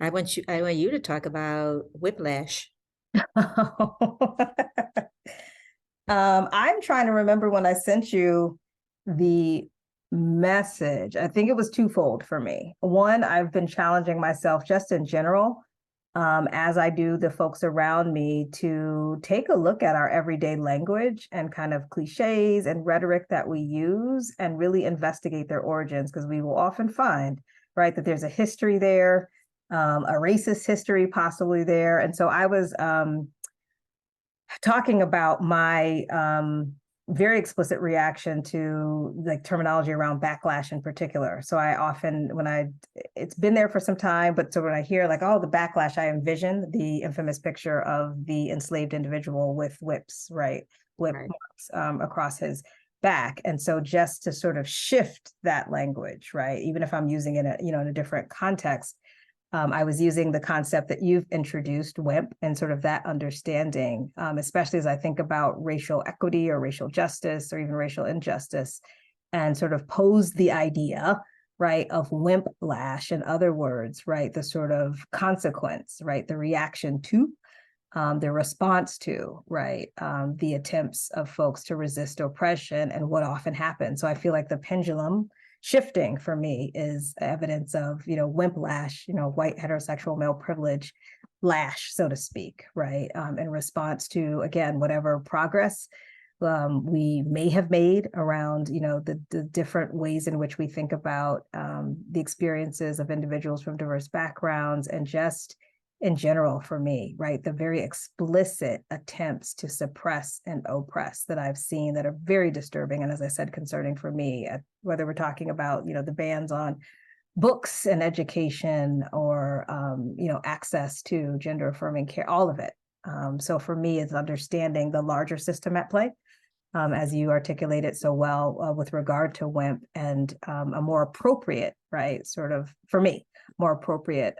I want you to talk about whiplash. I'm trying to remember when I sent you the message. I think it was twofold for me. One, I've been challenging myself just in general, as I do the folks around me, to take a look at our everyday language and kind of cliches and rhetoric that we use and really investigate their origins, because we will often find, right, that there's a history there, a racist history possibly there. And so I was talking about my very explicit reaction to like terminology around backlash in particular. So I often, it's been there for some time, but so when I hear like, oh, the backlash, I envision the infamous picture of the enslaved individual with whips, right? Whip Right. marks across his back. And so just to sort of shift that language, right? Even if I'm using it, in a different context, I was using the concept that you've introduced, WIMP, and sort of that understanding, especially as I think about racial equity or racial justice or even racial injustice, and sort of pose the idea, right, of WIMP lash, in other words, right, the sort of consequence, right, the reaction to, the response to, right, the attempts of folks to resist oppression and what often happens. So I feel like the pendulum shifting for me is evidence of, WIMP lash, white heterosexual male privilege lash, so to speak, right, in response to, again, whatever progress we may have made around, the different ways in which we think about the experiences of individuals from diverse backgrounds, and just in general for me, right, the very explicit attempts to suppress and oppress that I've seen that are very disturbing. And as I said, concerning for me, whether we're talking about, the bans on books and education, or, access to gender affirming care, all of it. So for me, it's understanding the larger system at play, as you articulated so well, with regard to WIMP, and a more appropriate, right, sort of, for me, more appropriate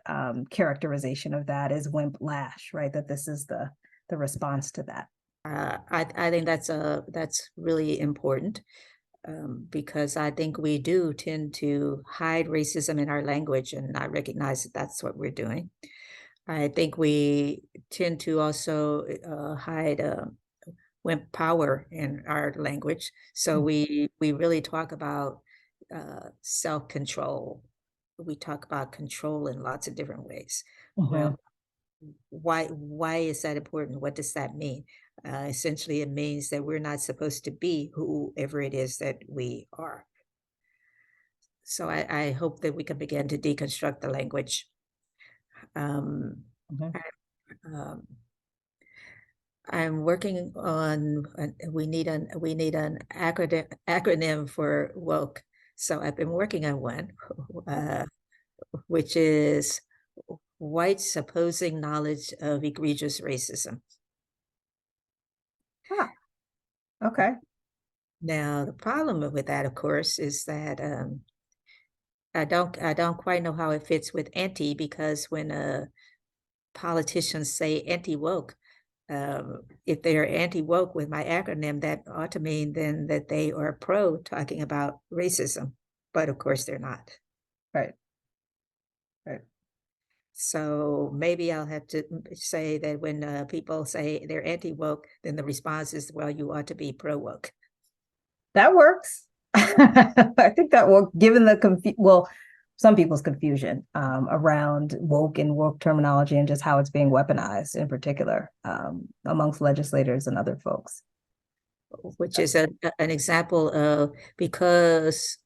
characterization of that is WIMP lash, right, that this is the response to that. I think that's really important, because I think we do tend to hide racism in our language and not recognize that that's what we're doing. I think we tend to also hide wimp power in our language. So we really talk about self-control. We talk about control in lots of different ways. Mhm. Well, why is that important? What does that mean? Essentially, it means that we're not supposed to be whoever it is that we are. So I hope that we can begin to deconstruct the language. Um, Mhm. um, I'm working on, we need an acronym for woke. So I've been working on one, uh, which is whites opposing knowledge of egregious racism. Ah, okay. Now, the problem with that, of course, is that I don't quite know how it fits with anti, because when politicians say anti-woke, if they are anti-woke with my acronym, that ought to mean then that they are pro talking about racism, but of course they're not. Right. Right. So maybe I'll have to say that when people say they're anti-woke, then the response is, well, you ought to be pro-woke. That works. I think that will, given the some people's confusion around woke and woke terminology, and just how it's being weaponized in particular, amongst legislators and other folks. Which is an example of, because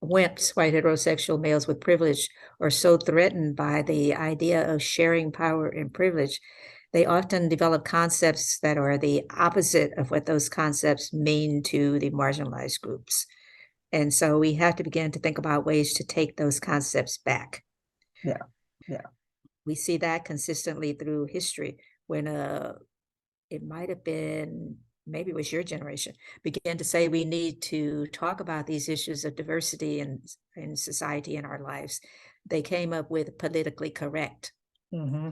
wimps, white heterosexual males with privilege, are so threatened by the idea of sharing power and privilege, they often develop concepts that are the opposite of what those concepts mean to the marginalized groups. And so we have to begin to think about ways to take those concepts back. Yeah. Yeah. We see that consistently through history when it might have been, maybe it was your generation, began to say we need to talk about these issues of diversity in society in our lives. They came up with politically correct. Mm-hmm.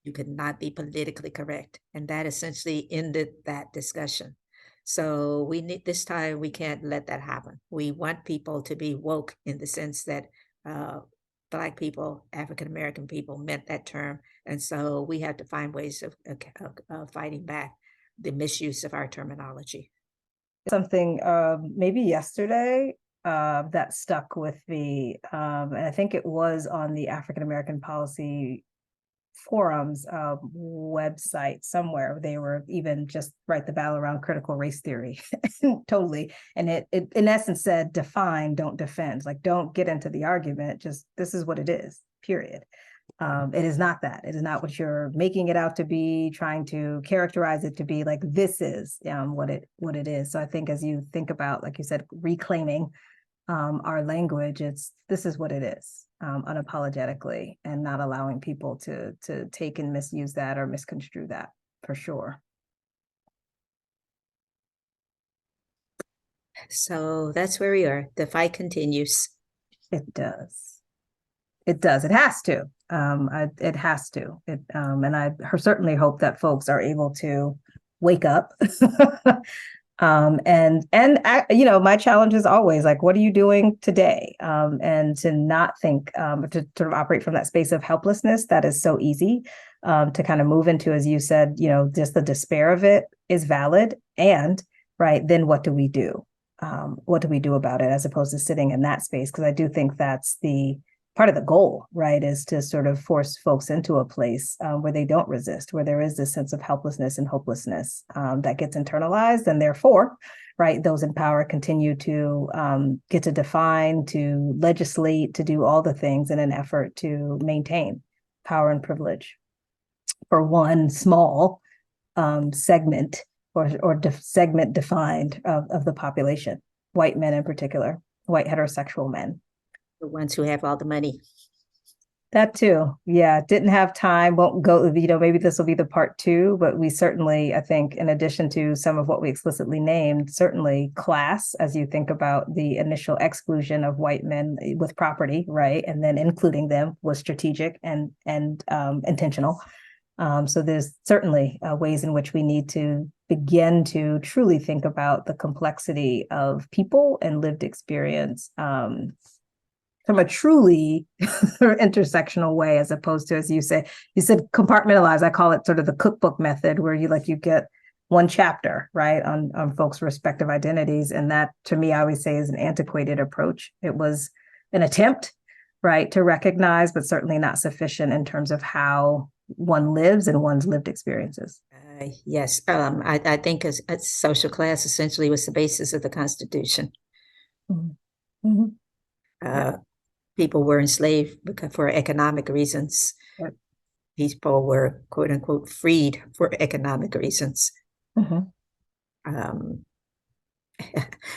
You could not be politically correct. And that essentially ended that discussion. So we need, this time we can't let that happen. We want people to be woke in the sense that Black people, African American people meant that term. And so we have to find ways of fighting back the misuse of our terminology. Something maybe yesterday that stuck with me, and I think it was on the African American Policy Forum's website somewhere. They were even just write the battle around critical race theory. Totally. And it in essence said, define, don't defend. Like, don't get into the argument, just this is what it is, period. It is not that. It is not what you're making it out to be, trying to characterize it to be. Like, this is what it is. So I think as you think about, like you said, reclaiming our language, this is what it is, unapologetically, and not allowing people to take and misuse that or misconstrue that, for sure. So that's where we are. The fight continues. It does. It does. It has to. It has to. And I certainly hope that folks are able to wake up. And my challenge is always like, what are you doing today? And to not think, to sort of operate from that space of helplessness that is so easy, to kind of move into, as you said, just the despair of it is valid. And right, then what do we do? What do we do about it, as opposed to sitting in that space? Because I do think that's the part of the goal, right, is to sort of force folks into a place where they don't resist, where there is this sense of helplessness and hopelessness that gets internalized, and therefore, right, those in power continue to get to define, to legislate, to do all the things in an effort to maintain power and privilege for one small segment or segment defined of the population, white men in particular, white heterosexual men. The ones who have all the money. That too. Yeah. Didn't have time. Won't go, maybe this will be the part 2, but we certainly, I think, in addition to some of what we explicitly named, certainly class, as you think about the initial exclusion of white men with property, right? And then including them was strategic and intentional. So there's certainly ways in which we need to begin to truly think about the complexity of people and lived experience from a truly intersectional way, as opposed to, as you said compartmentalize. I call it sort of the cookbook method, where you get one chapter, right, on folks' respective identities. And that, to me, I always say, is an antiquated approach. It was an attempt, right, to recognize, but certainly not sufficient in terms of how one lives and one's lived experiences. Yes. I think a social class essentially was the basis of the Constitution. Mm-hmm. Mm-hmm. Yeah. People were enslaved for economic reasons. Right. People were, quote unquote, freed for economic reasons. Mm-hmm.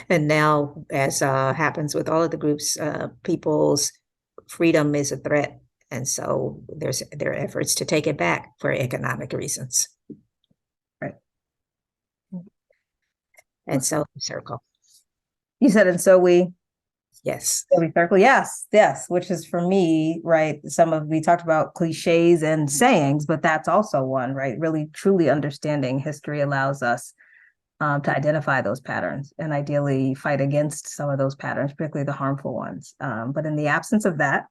And now, as happens with all of the groups, people's freedom is a threat. And so there are efforts to take it back for economic reasons. Right. And so circle. You said, and so we. Yes. We circle. Yes. Which is, for me, right, we talked about cliches and sayings, but that's also one, right? Really, truly understanding history allows us to identify those patterns and ideally fight against some of those patterns, particularly the harmful ones. But in the absence of that,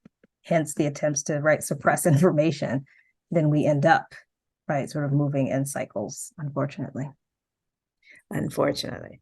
hence the attempts to, right, suppress information, then we end up, right, sort of moving in cycles, unfortunately. Unfortunately.